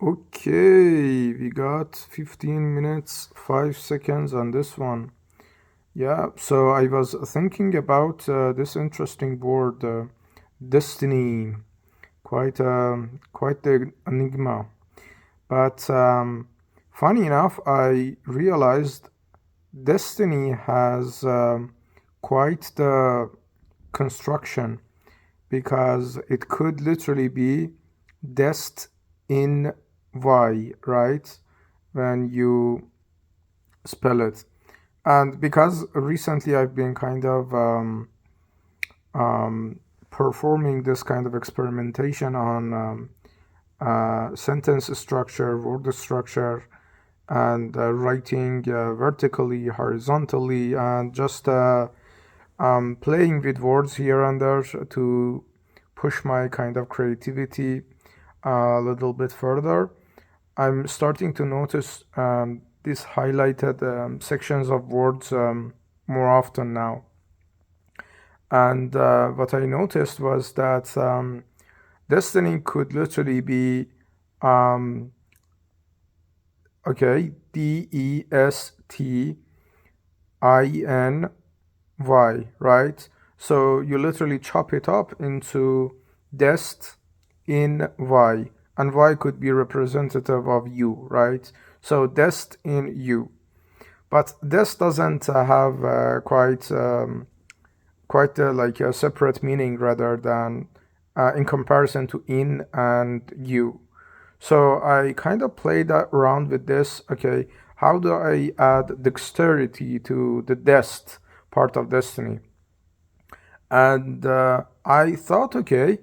Okay, we got 15 minutes, 5 seconds on this one. Yeah, so I was thinking about this interesting word, destiny. Quite the enigma. But funny enough, I realized destiny has quite the construction because it could literally be dest in y, right? When you spell it. And because recently I've been kind of um, performing this kind of experimentation on sentence structure, word structure, and writing vertically, horizontally, and just playing with words here and there to push my kind of creativity a little bit further. I'm starting to notice these highlighted sections of words more often now. And what I noticed was that destiny could literally be, um, okay, DESTINY, right? So you literally chop it up into dest in y, and y could be representative of you, right? So dest in you. But this doesn't have quite like a separate meaning rather than in comparison to in and you. So I kind of played around with this. Okay, how do I add dexterity to the dest part of destiny? And I thought, okay,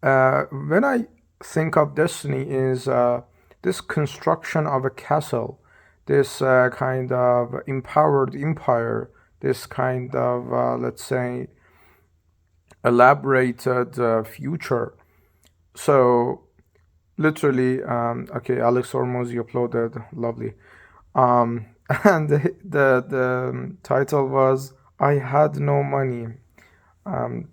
when I think of destiny is this construction of a castle, this kind of empowered empire, this kind of let's say elaborated future. So literally, okay, Alex Hormozy uploaded, lovely. Um, and the title was "I Had No Money." Um,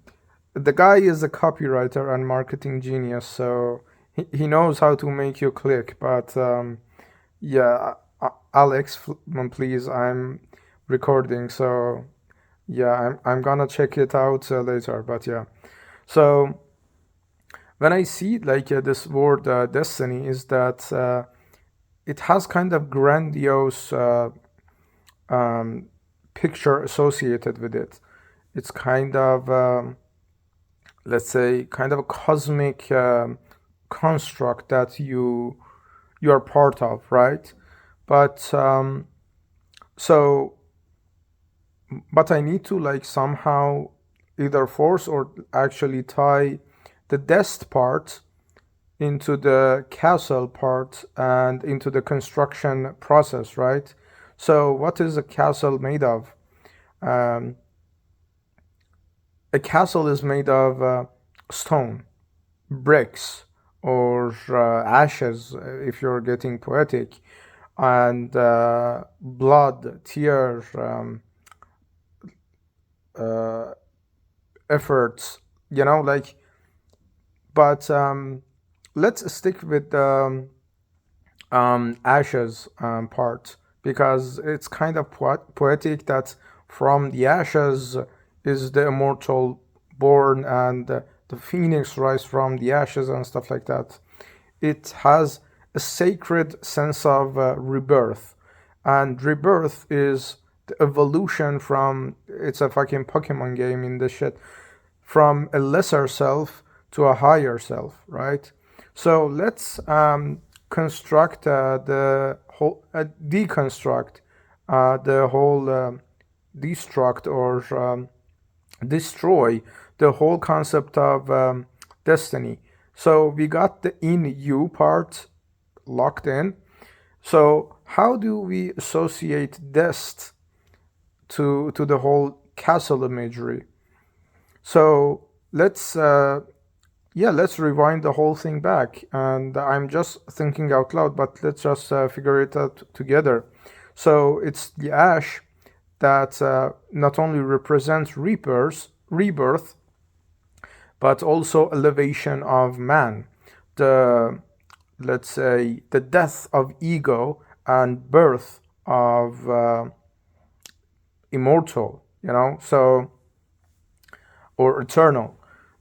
the guy is a copywriter and marketing genius, so he knows how to make you click. But yeah, Alex, please, I'm recording, so yeah, I'm gonna check it out later. But yeah, so when I see like this word destiny, is that it has kind of grandiose um, picture associated with it. It's kind of let's say kind of a cosmic construct that you are part of, right? But so but I need to like somehow either force or actually tie the dest part into the castle part and into the construction process, right? So what is a castle made of? Um, a castle is made of stone, bricks, or ashes, if you're getting poetic, and blood, tears, uh, efforts, like, but let's stick with the ashes part because it's kind of poetic that from the ashes is the immortal born and the phoenix rise from the ashes and stuff like that. It has a sacred sense of rebirth, and rebirth is the evolution from, it's a fucking Pokemon game in this shit, from a lesser self to a higher self, right? So let's construct the whole, deconstruct the whole, destruct or destroy the whole concept of destiny. So we got the in you part locked in. So how do we associate dest to the whole castle imagery? So let's let's rewind the whole thing back. And I'm just thinking out loud, but let's just figure it out together. So it's the ash that not only represents rebirth, but also elevation of man. the, let's say, the death of ego and birth of immortal, so, or eternal.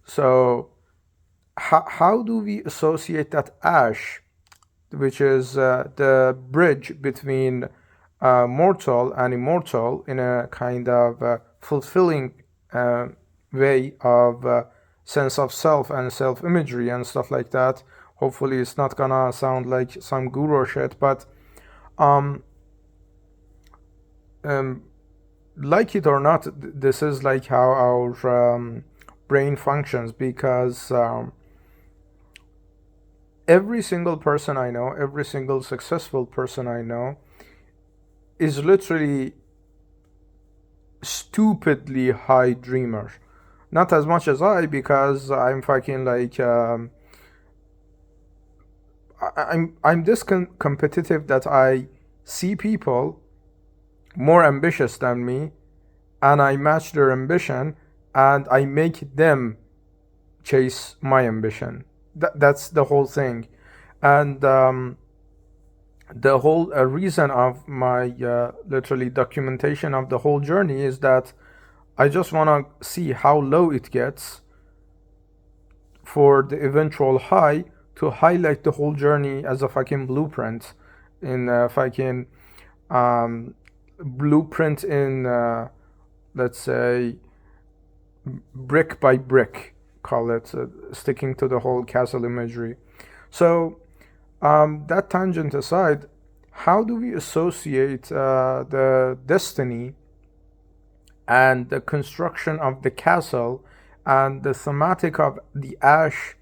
So how do we associate that ash, which is the bridge between mortal and immortal, in a kind of fulfilling way of sense of self and self imagery and stuff like that? Hopefully it's not gonna sound like some guru shit, but um, like it or not, this is like how our brain functions, because every single person I know, every single successful person I know is literally stupidly high dreamer. Not as much as I, because I'm fucking like I'm this competitive that I see people more ambitious than me, and I match their ambition, and I make them chase my ambition. That's the whole thing. And the whole reason of my literally documentation of the whole journey is that I just want to see how low it gets for the eventual high, to highlight the whole journey as a fucking blueprint, in fucking blueprint in let's say brick by brick, call it, sticking to the whole castle imagery. So that tangent aside, how do we associate the destiny and the construction of the castle and the thematic of the ash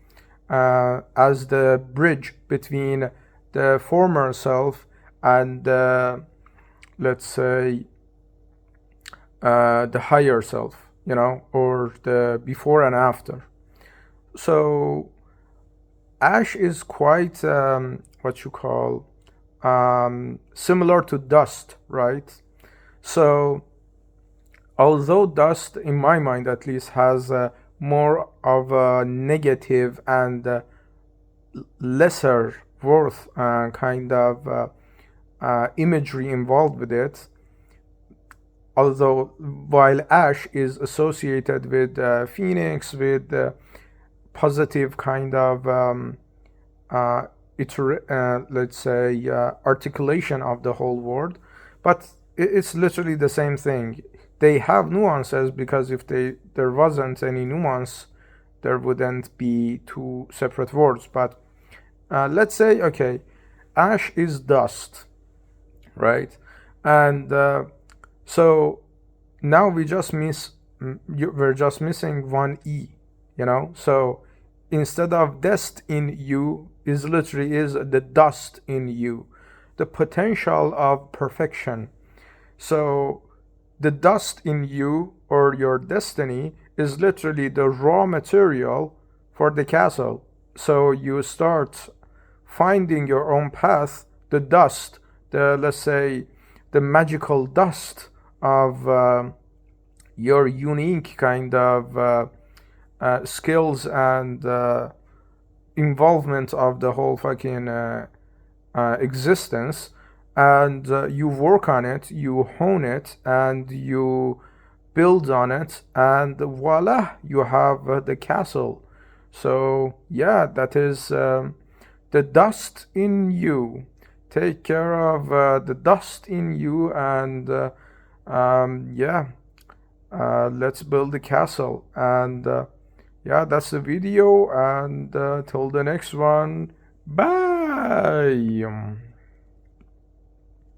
as the bridge between the former self and the, let's say, the higher self, or the before and after? So ash is quite what you call similar to dust, right? So although dust, in my mind at least, has more of a negative and lesser worth kind of imagery involved with it, although while ash is associated with phoenix, with positive kind of let's say articulation of the whole word, but it's literally the same thing. They have nuances, because if there wasn't any nuance, there wouldn't be two separate words. But let's say, okay, ash is dust, right? And so now we're just missing one e, so instead of dest in you, is literally is the dust in you, the potential of perfection. So the dust in you, or your destiny, is literally the raw material for the castle. So you start finding your own path, the dust, let's say, the magical dust of your unique kind of skills and involvement of the whole fucking existence. And you work on it, you hone it, and you build on it, and voila, you have the castle. So yeah, that is the dust in you. Take care of the dust in you, and yeah, let's build the castle. And yeah, that's the video, and till the next one, bye.